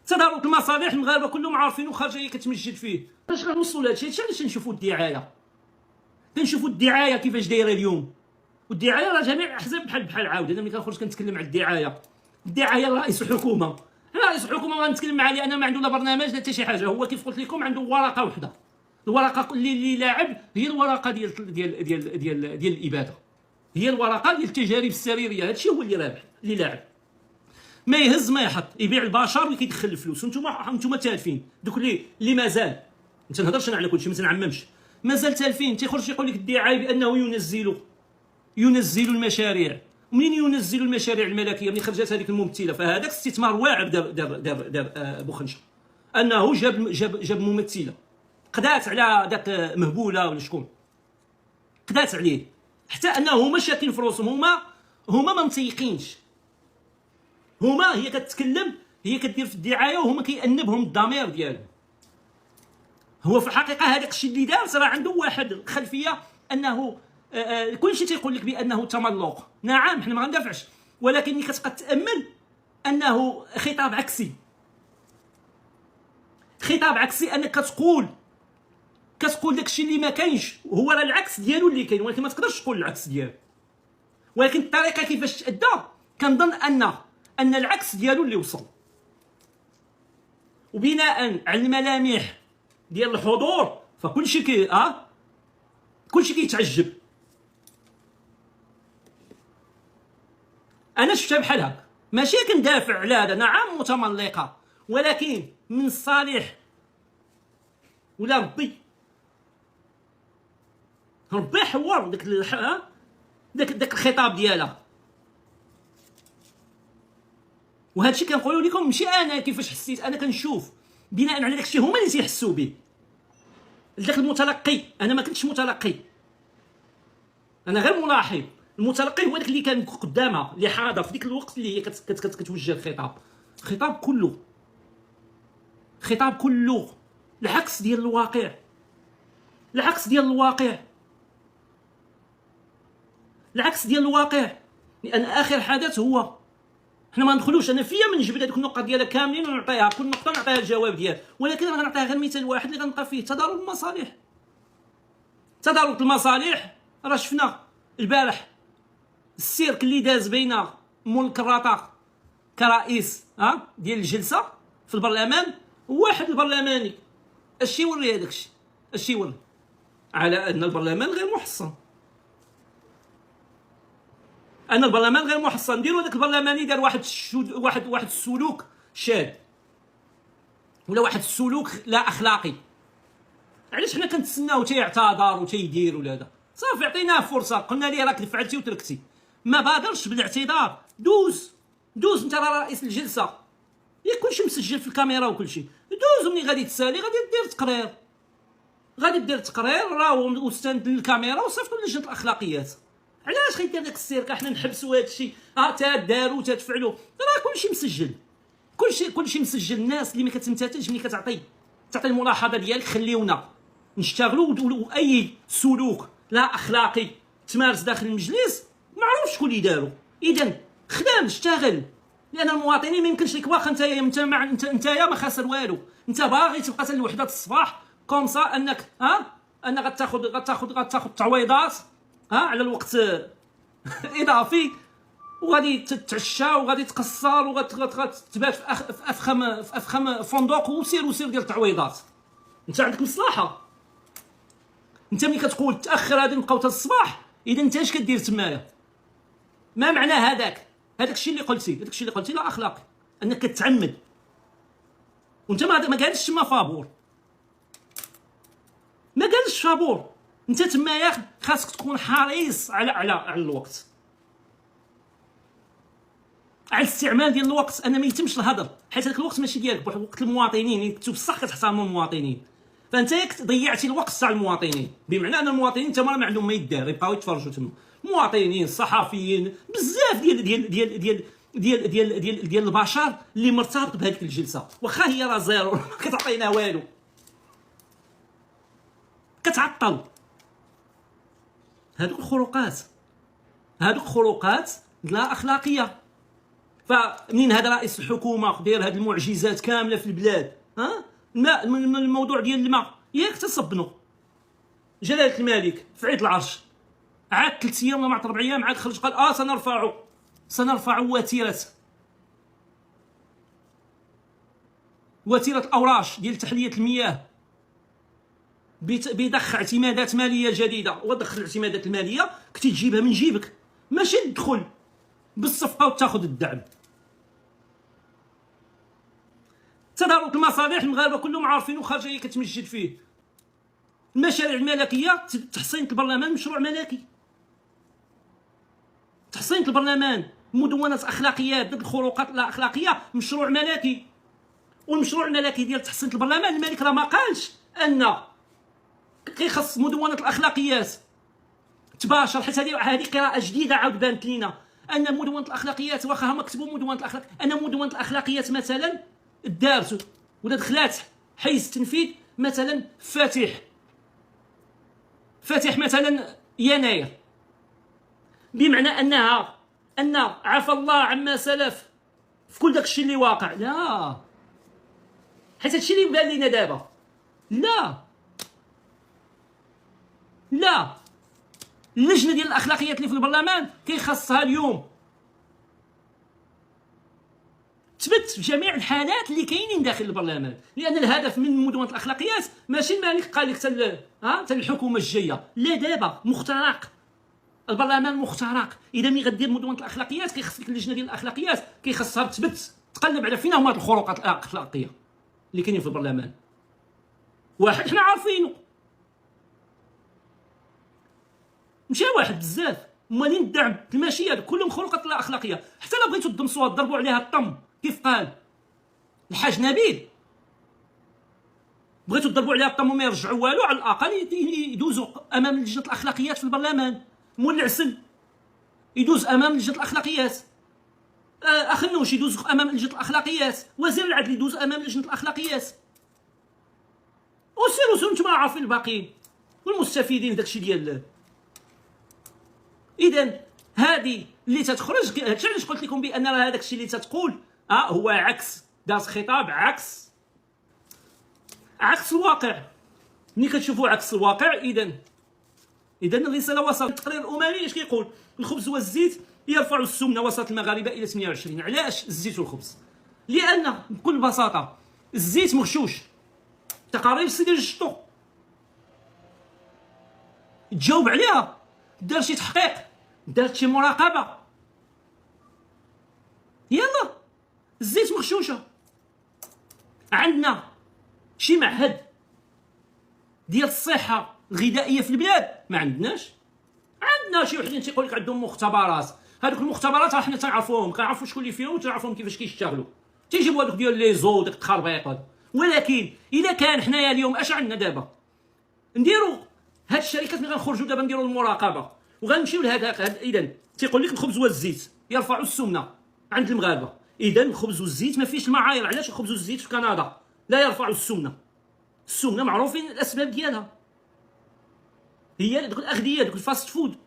تضارب المصالح المغاربه كلهم عارفين وخارجه هي كتمجد فيه. باش غنوصلوا لهادشي علاش تنشوفوا الدعايه، كنشوفوا الدعايه كيفاش دايره اليوم. والدعايه راه جميع الاحزاب بحال عاود. انا ملي كنخرج كنتكلم على الدعايه رئيس الحكومه، رئيس الحكومه ما غنتكلم معاه لان ما عنده لا برنامج لا حتى شي حاجه. هو كيف قلت لكم عنده ورقه وحده، الورقه اللي لاعب هي الورقه ديال الاباده، هي الورقه ديال التجارب السريريه. هادشي هو اللي رابح، اللي لاعب ما يهز ما يحط، يبيع البشر وكيدخل الفلوس. وانتم تالفين دوك اللي مازال، ما تنهضرش انا على كلشي، ما تنعممش، مازال تالفين تيخرج يقول لك الدعايه بانه ينزل المشاريع. ومنين ينزل المشاريع الملكيه؟ ملي خرجت هذيك الممثله، فهذاك استثمار واعر دار بوخنشه، انه جاب ممثله قدات على داك مهبوله ولا شكون، قدات عليه حتى انه هما شاكين في راسهم، هما ما متيقينش، هي كتكلم، هي كدير في الدعايه وهما كيأنبهم الضمير ديالهم. هو في الحقيقه هذاك الشيء اللي دار راه عنده واحد الخلفيه انه كلشي تيقول لك بانه تملق. نعم حنا ما غندافعش، ولكن ملي كتبقى تامل انه خطاب عكسي، انك كتقول داكشي اللي ما كاينش، هو راه العكس ديالو اللي كاين، ولكن ما تقدرش تقول العكس ديالو. ولكن الطريقه كيفاش تأدى كنظن ان العكس ديالو اللي وصل. وبناء على الملامح ديال الحضور فكلشي كلشي كيتعجب. انا شفتها بحال هكا، ماشي كندافع على هذا، نعم متملقه، ولكن من الصالح ولا ربي حور داك الخطاب ديالها. وهذا الشيء كنقولوا لكم ماشي انا كيفاش حسيت، انا كنشوف بناء على داك الشيء هما اللي تيحسوا به. داك المتلقي، انا ما كنتش متلقي، انا غير ملاحظ. المتلقي هو داك اللي كان قدامها، اللي حاضر في ديك الوقت اللي هي كتوجه الخطاب كله العكس ديال الواقع، لان اخر حدث هو حنا ما ندخلوش. انا فيا من جبد هذوك النقط ديالها كاملين ونعطيها كل نقطه نعطيها الجواب ديال، ولكن انا غنعطيها غير مثال واحد اللي غنلقى فيه تضارب المصالح. راه شفنا البارح السيرك اللي داز بين مول الكراطه كرئيس ديال الجلسه في البرلمان، وواحد البرلماني اش يوري هذاك الشيء، اش يوري على ان البرلمان غير محصن، نديروا هذاك البرلماني دار واحد السلوك شاذ ولا واحد السلوك لا اخلاقي. علاش حنا كنتسناو تيعتذر وتيدير ولا هذا؟ صافي عطيناه فرصه، قلنا ليه راك فعلتي وتركتي، ما بادرش بالاعتذار. دوز انت راه رئيس الجلسه، ياك كلشي مسجل في الكاميرا وكلشي، دوز ومني غادي تسالي غادي دير تقرير راه مستند للكاميرا وصيفطوا للجنه الاخلاقيات. علاش غيدير داك السيرك حنا نحبسوا هذا الشيء داروا تفعلوا؟ راه كلشي مسجل، كلشي مسجل. الناس اللي ما كتمتثلش ملي تعطي الملاحظه ديالك خليونا نشتغلوا. واي سلوك لا اخلاقي تمارس داخل المجلس معروف شكون اللي داروا. اذا خدام اشتغل، لان المواطنين ما يمكنش لك واخا انت ما خاسر والو، انت باغي تبقى حتى لوحده الصباح كومسا انك غتاخذ تعويضات على الوقت اضافي، وغادي تتعشى وغادي تقصر وغتبات في افخم فندق وسير ديال التعويضات. انت عندك مصلحه، انت ملي كتقول تاخر غادي نبقاو حتى الصباح، اذا انت اش كدير تمايا؟ ما معنى هذاك الشيء اللي قلتي لا اخلاقي، انك كتعمد وانت ما قالش تما فابور، انت تمايا خاصك تكون حريص على الوقت، على الاستعمال ديال الوقت، ان ما يتمش الهدر، حيت هذاك الوقت ماشي ديالك، بواحد وقت المواطنين كنتو بصح كتحترموا المواطنين، فانت ياك ضيعتي الوقت تاع المواطنين، بمعنى ان المواطنين انت ما عندهم ما يدار، يبقاو يتفرجوا تما، المواطنين الصحفيين بزاف ديال البشر اللي مرتبط بهذيك الجلسه، واخا هي راه زيرو ما كتعطينا والو، كتعطل. هذوك خروقات لا اخلاقيه. فمنين هذا رئيس الحكومه داير هذه المعجزات كامله في البلاد، الماء، الموضوع ديال الماء ياك تصبنوا جلاله الملك في عيد العرش، عاد 3 ايام ولا 4 ايام عاد خرج قال سنرفع وتيره الاوراش ديال تحليه المياه بضخ اعتمادات ماليه جديده. وضخ الاعتمادات الماليه كنتي تجيبها من جيبك، ماشي تدخل بالصفقه وتاخذ الدعم. تدارك المصالح المغاربه كلهم عارفين وخارجه هي كتمجد فيه. المشاريع الملكيه، تحصينة البرلمان مشروع ملكي، تحصينة البرلمان مدونه اخلاقيات ضد الخروقات الاخلاقيه مشروع ملكي. والمشروع الملكي ديال تحصينة البرلمان الملك راه ما قالش ان كيخص مدونه الاخلاقيات تباشر، حيت هذه قراءه جديده عاود بانت لينا ان مدونه الاخلاقيات واخا هما كتبوا مدونه الاخلاق، ان مدونه الاخلاقيات مثلا دارت ولا دخلات حيز التنفيذ مثلا فاتح مثلا يناير، بمعنى ان عفى الله عما سلف في كل داك الشيء اللي واقع. لا، حيت هادشي اللي بان لينا دابا. لا اللجنه ديال الاخلاقيات اللي في البرلمان كيخصها اليوم تثبت في جميع الحالات اللي كاينين داخل البرلمان، لان الهدف من مدونه الاخلاقيات ماشي الملك قال لك حتى الحكومه الجايه، لا دابا مخترق البرلمان مخترق. اذا ملي غدير مدونه الاخلاقيات كيخص لك اللجنه ديال الاخلاقيات كيخصها تثبت تقلب على فين هما هاد الخروقات الاخلاقيه اللي كاينين في البرلمان. واحد حنا عارفينه، ماشي واحد بزاف، مالين الدعم الماشيه كلهم خروقات اخلاقيه. حتى لو بغيتوا تدمسوها تضربوا عليها الطم كيف قال الحاج نبيل، بغيتوا تضربوا عليها الطم وما يرجعوا والو، على الاقل يدوزوا امام لجنه الاخلاقيات في البرلمان. مول العسل يدوز امام لجنه الاخلاقيات، اخنوش يدوز امام لجنه الاخلاقيات، وزير العدل يدوز امام لجنه الاخلاقيات، وسيروا نتوما عارفين الباقيين والمستفيدين داكشي ديال. اذا هذه اللي تتخرج، هادشي علاش قلت لكم بان راه هذاك الشيء اللي تتقول هو عكس، دارت خطاب عكس الواقع. ملي كتشوفوا عكس الواقع، اذا الرساله وصلت. التقرير الاممي اش كيقول؟ الخبز والزيت يرفع السمنه وسط المغاربه الى 28. علاش الزيت والخبز؟ لان بكل بساطه الزيت مغشوش. تقارير سيدي الجطو تجاوب عليها، دار شي تحقيق، دارت شي مراقبه. يلا الزيت مغشوشه. عندنا شي معهد ديال الصحه الغذائيه في البلاد؟ ما عندناش. عندنا شي وحدين تيقول لك عندهم مختبرات، هذوك المختبرات راه حنا تنعرفوهم، كنعرفوا شكون اللي فيهم وتنعرفوهم كيفاش كيشتغلوا، تيجيبوا هذوك ديال لي زو داك التخربيق. ولكن اذا كان حنايا اليوم اش عندنا دابا؟ نديروا هاد الشركات ملي غنخرجوا دابا نديروا المراقبه وغنمشيو لهذاك. اذا تيقول لك الخبز والزيت يرفعوا السمنه عند المغاربه، اذا الخبز والزيت ما فيش المعايير. علاش الخبز والزيت في كندا لا يرفعوا السمنه؟ السمنه معروفين الاسباب ديالها، هي دوك الاغذيه دوك الفاست فود.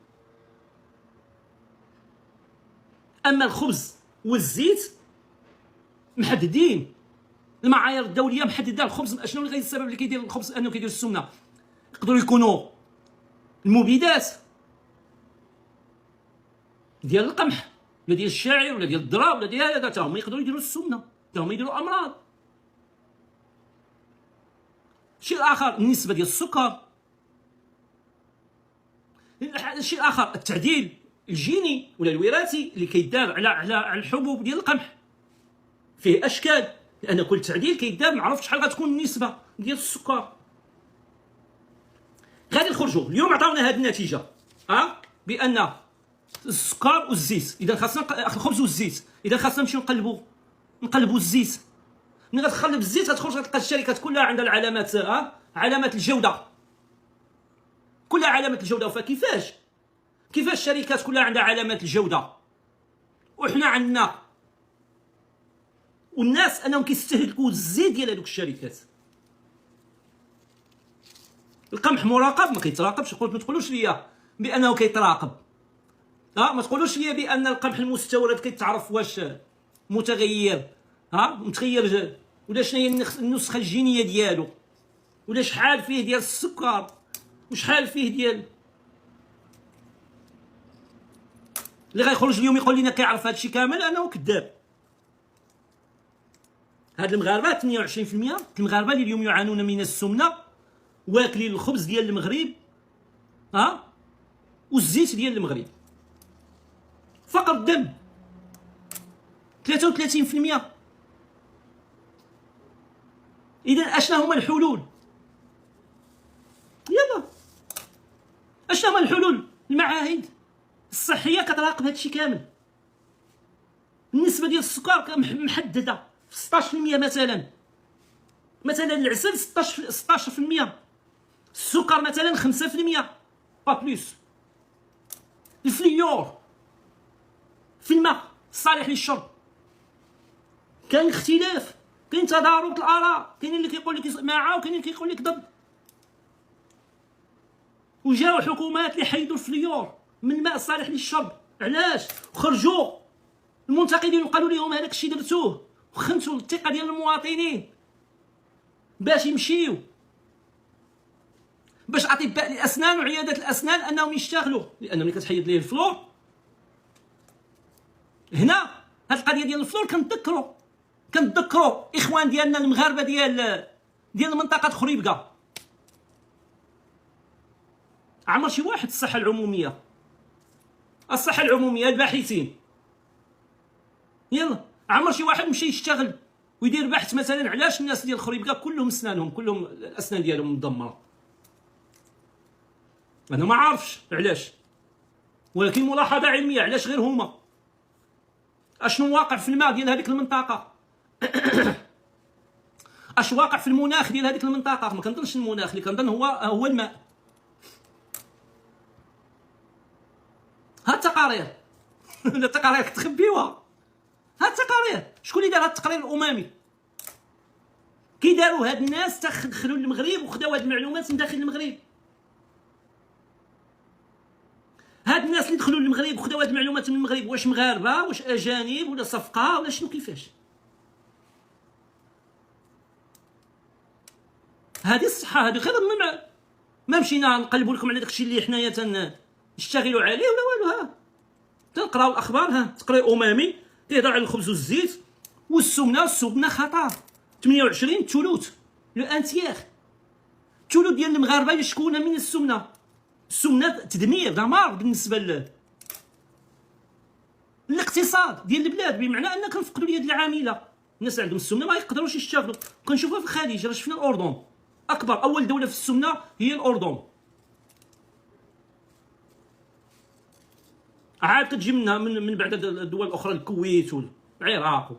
اما الخبز والزيت محددين، المعايير الدوليه محدده. الخبز شنو اللي السبب اللي كيدير الخبز انه كيدير السمنه؟ يقدروا يكونوا المبيدات ديال القمح ولا ديال الشعير ولا ديال الذره ولا ديال هذا، حتى هما يقدروا يديروا السمنه، حتى هما يديروا امراض. الشيء الاخر النسبه ديال السكر. الشيء الاخر التعديل الجيني ولا الوراثي اللي كيدار على الحبوب ديال القمح، فيه اشكال، لان كل تعديل كيدار معروف شحال غتكون النسبه ديال السكر. غادي نخرجوا اليوم عطاونا هذه النتيجه بان السكر والزيت، اذا خاصنا الخبز والزيت، اذا خاصنا نمشيو نقلبوا الزيت. ملي غتقلب الزيت غتخرج غتلقى الشركات كلها عندها العلامات، علامات الجوده، كلها علامات الجوده. فكيفاش الشركات كلها عندها علامات الجوده وحنا عندنا، والناس انهم كيستهلكوا الزيت ديال هذوك الشركات؟ القمح مراقب؟ ما كيتراقبش. ما تقولوش ليا بانه كيتراقب، ما تقولوش ليا بان القمح المستورد كيتعرف واش متغير، متغير، ولا شنو هي النسخه الجينيه ديالو، ولا شحال فيه ديال السكر، وشحال فيه ديال اللي غيخرج اليوم يقول لنا كيعرف هادشي كامل انه كذاب. هاد المغاربه 28% المغاربه اللي اليوم يعانون من السمنه واكلين الخبز ديال المغرب والزيت ديال المغرب. فقر الدم 33%. اذا اشنا هما الحلول؟ يلا اشنا هما الحلول؟ المعاهد الصحيه كتراقب هادشي كامل. النسبه ديال السكر محدده في 16%. مثلا العسل 16%، السكر مثلا 5%، با بلوس. الفليور في الماء الصالح للشرب كاين اختلاف، كاين تضارب الاراء، كاين اللي كيقول لك مع وكاين اللي كيقول لك ضد. وجاو حكومات اللي حيدوا الفليور من الماء الصالح للشرب. علاش؟ خرجوا المنتقدين وقالوا لهم هذاك الشيء درتوه وخنتوا الثقه ديال المواطنين باش يمشيو، باش اطباء الاسنان وعيادات الاسنان انهم يشتغلوا، لان ملي كتحيد ليه الفلور هنا هاد القضيه ديال الفلور كنتذكروا اخوان ديالنا المغاربه ديال منطقه خريبكه. عمر شي واحد الصحه العموميه الباحثين، يلا عمر شي واحد مشى يشتغل ويدير بحث مثلا علاش الناس ديال خريبكه كلهم الاسنان ديالهم مدمره؟ انا ما عارفش علاش، ولكن ملاحظه علميه. علاش غير هما؟ اشنو واقع في الماء ديال هذيك المنطقه؟ اش واقع في المناخ ديال هذيك المنطقه؟ ما كنظنش المناخ، اللي كنظن هو الماء. ها التقارير ولا التقارير كتخبيوها؟ ها التقارير شكون اللي دار هاد التقرير الاممي؟ كي داروا هاد الناس دخلوا للمغرب وخداو هاد المعلومات من داخل المغرب. هاد الناس اللي دخلوا للمغرب وخداو هاد المعلومات من المغرب واش مغاربه واش اجانب ولا صفقه ولا شنو كيفاش؟ هذه الصحه، هذه غير ما مشينا نقلبوا لكم على داكشي اللي حنايا نشتغلوا عليه ولا والو. ها تنقراو الاخبار، تقرير اممي تهضر على الخبز والزيت والسمنه خطر. 28 الثلث لو انتيير الثلث ديال المغاربه يشكون من السمنه تدمير دمار بالنسبه للاقتصاد ديال البلاد، بمعنى ان كنفقدوا اليد العامله. الناس عندهم السمنه ما يقدروش يشتغلوا. كنشوفوها في الخليج، راه شفنا الاردن اول دوله في السمنه هي الاردن. عاد كتجي من بعد الدول الاخرى، الكويت والعراق.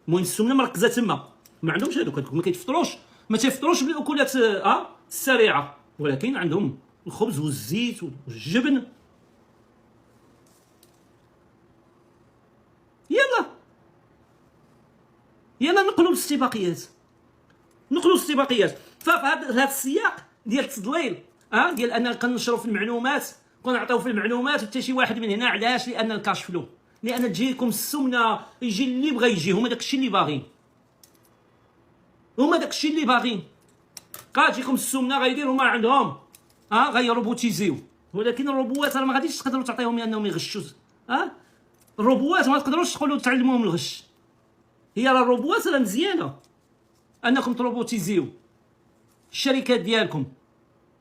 المهم السمنه مركزه تما، ما عندهمش هذوك ما تيفطروش بالاكلات السريعه، ولكن عندهم الخبز والزيت والجبن. يلا نقلوا الاستباقيات. ففي هذا السياق ديال التضليل، ديال ان كنشروا في المعلومات، كنعطيو في المعلومات حتى شي واحد من هنا. علاش؟ لان الكاش فلو، لان تجيكم السمنه، يجي اللي بغى يجي. هما داكشي اللي باغيين، غتجيكم السمنه غيديروا ما عندهم، غيروبوتيزيو. ولكن الروبوات راه ما غاديش تقدروا تعطيهم انهم يغشوا. الروبوات ما تقدروش تقولوا تعلموهم الغش. هي راه الروبوات راه مزيانه انكم تروبوتيزيو الشركات ديالكم،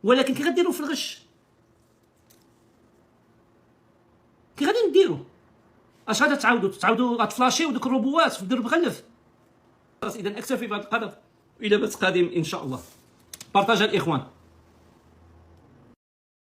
ولكن كي غديروا في الغش؟ كي غادي نديروا؟ اش غادي تعاودوا غتفلاشيو دوك الروبوات في الدرب غلف؟ اذا اكتفي بهذا القدر، الى بث قادم ان شاء الله. بارطاج الاخوان.